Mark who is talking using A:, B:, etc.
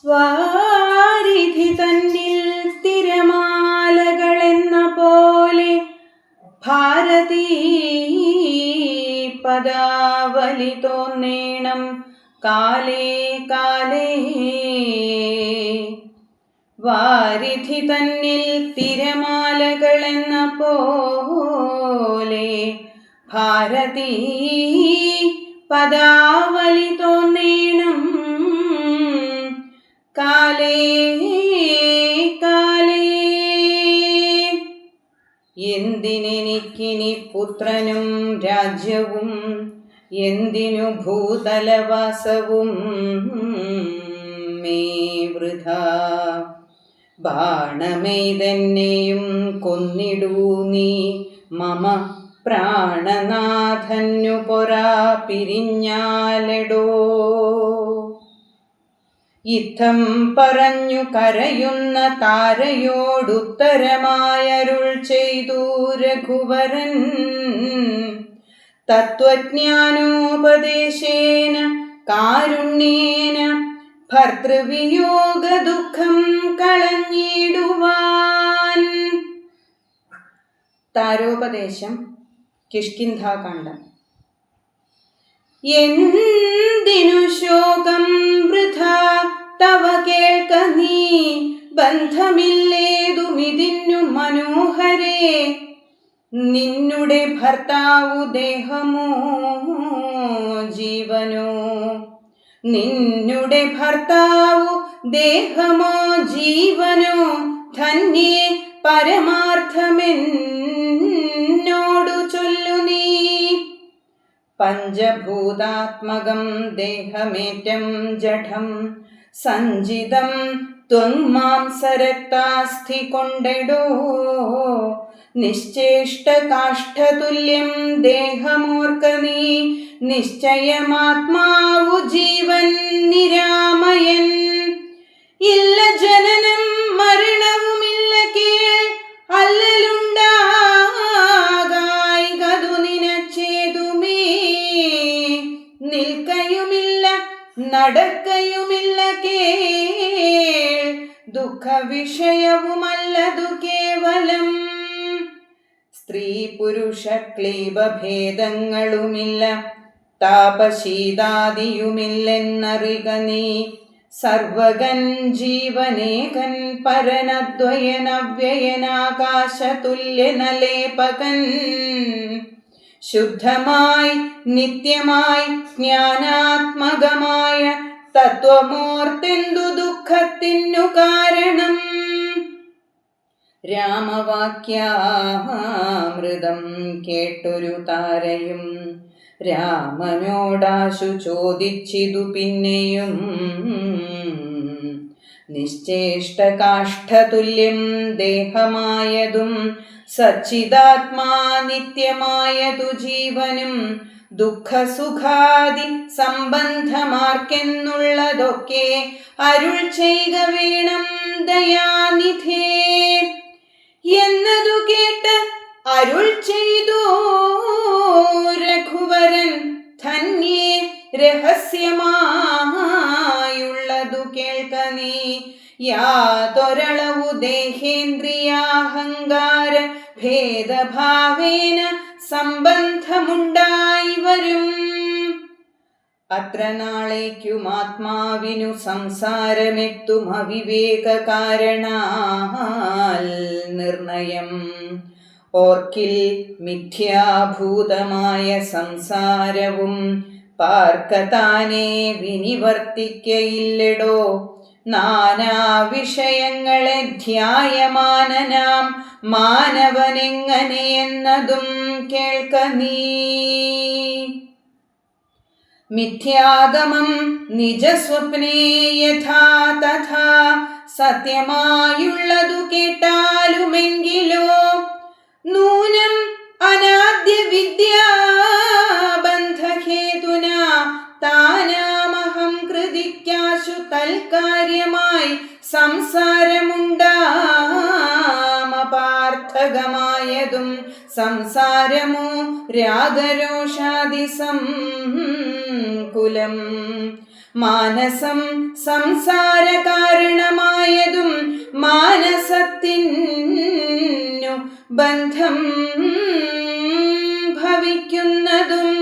A: വാരിധി തന്നിൽ തിരമാലകളെന്ന പോലെ ഭാരതീ പദാവലി തോന്നേണം കാലേ കാലേ. വാരിധി തന്നിൽ തിരമാലകളെന്ന പോലെ ഭാരതീ പദാവലി തോന്നേണം കാലേ കാലേ. എന്തിനെനിക്കിനി പുത്രനും രാജ്യവും, എന്തിനു ഭൂതലവാസവും മേ വൃഥാ. ബാണമെയ്തെന്നെയും കൊന്നിടൂ നീ മമ പ്രാണനാഥന്നു പൊറാ പിരിഞ്ഞാലെടോ. ഇത്തം പറഞ്ഞു കരയുന്ന താരയോടുത്തരമായരുൾ ചെയ്തു രഘുവരൻ. തത്വജ്ഞാനോപദേശേന കാരുണ്യേന ഭർതൃവിയോഗ ദുഃഖം കളഞ്ഞിടുവാൻ. താരോപദേശം, കിഷ്കിന്ധാകാണ്ഡം. എന്തിനു ശോകം വൃഥാ തവ കേൾക്ക നീ, ബന്ധമില്ലേതുമിതിന്നു മനോഹരേ. നിന്നുടെ ഭർത്താവു ദേഹമോ ജീവനോ, നിന്നുടെ ഭർത്താവു ദേഹമോ ജീവനോ, ധന്യേ പരമാർത്ഥമെന്നോടു ചൊല്ലു നീ. പഞ്ചഭൂതാത്മകം ദേഹമേറ്റം ജഡം സഞ്ചിതം ത്വങ്മാംസരക്താസ്ഥി കൊണ്ടെടോ. നിശ്ചേഷ്ട കാഷ്ഠതുല്യം ദേഹമോർക്ക നീ, നിശ്ചയമാത്മാവു ജീവൻ നിരാമയൻ. ഇല്ല ജനനം മരണവുമില്ല കേൾ, അല്ലലുണ്ടാകായികതു നിനച്ചേതുമേ. നിൽക്കയുമില്ല നടക്കയുമില്ല കേൾ, ദുഃഖ വിഷയവുമല്ലതു കേവലം. സ്ത്രീ പുരുഷ ക്ലീബഭേദങ്ങളുമില്ല, താപശീതാദിയുമില്ലെന്നറിക നീ. സർവകൻ ജീവനേകൻ പരനദ്വയനവ്യയനാകാശതുല്യനലേപകൻ. ശുദ്ധമായി നിത്യമായി ജ്ഞാനാത്മകമായ തത്വമോർത്തെന്തു ദുഃഖത്തിനു കാരണം. രാമവാക്യാമൃതം കേട്ടൊരു താരയും രാമനോടാശു ചോദിച്ചിതു പിന്നെയും. നിശ്ചേഷ്ട കാഷ്ഠതുല്യം ദേഹമായതും സച്ചിദാത്മാ നിത്യമായതു ജീവനും, ദുഃഖസുഖാദി സംബന്ധമാർക്കെന്നുള്ളതൊക്കെ അരുൾ ചെയ്ക വേണം ദയാനിധേ. എന്നതു കേട്ട് അരുൾ ചെയ്തു രഘുവരൻ. ധന്യേ രഹസ്യമായുള്ളതു കേൾക്ക നീ. യാതൊരളവു ദേഹേന്ദ്രിയാഹങ്കാര ഭേദഭാവേന സംബന്ധമുണ്ടായി വരും. അത്ര നാളേക്കും ആത്മാവിനു സംസാരമെത്തും അവിവേക കാരണാൽ നിർണയം. ഓർക്കിൽ മിഥ്യാഭൂതമായ സംസാരവും പാർക്കതാനെ വിനിവർത്തിക്കയില്ലെടോ. നാനാ വിഷയങ്ങളെ ധ്യായമാനനാം മാനവനെങ്ങനെയെന്നതും കേൾക്ക നീ. മിഥ്യാഗമം നിജസ്വപ്നേ യഥാ തഥാ സത്യമായുള്ളതു കേട്ടാലുമെങ്കിലോ. നൂനം അനാദ്യ വിദ്യാബന്ധഹേതുന താനാമഹം കൃതിക്കാശു തൽക്കാര്യമായി സംസാരമുണ്ടാമപാർത്ഥകമായതും. സംസാരമോ രാഗരോഷാദി സംകുലം. മാനസം സംസാര കാരണമായതും മാനസത്തിനു ബന്ധം ഭവിക്കുന്നതും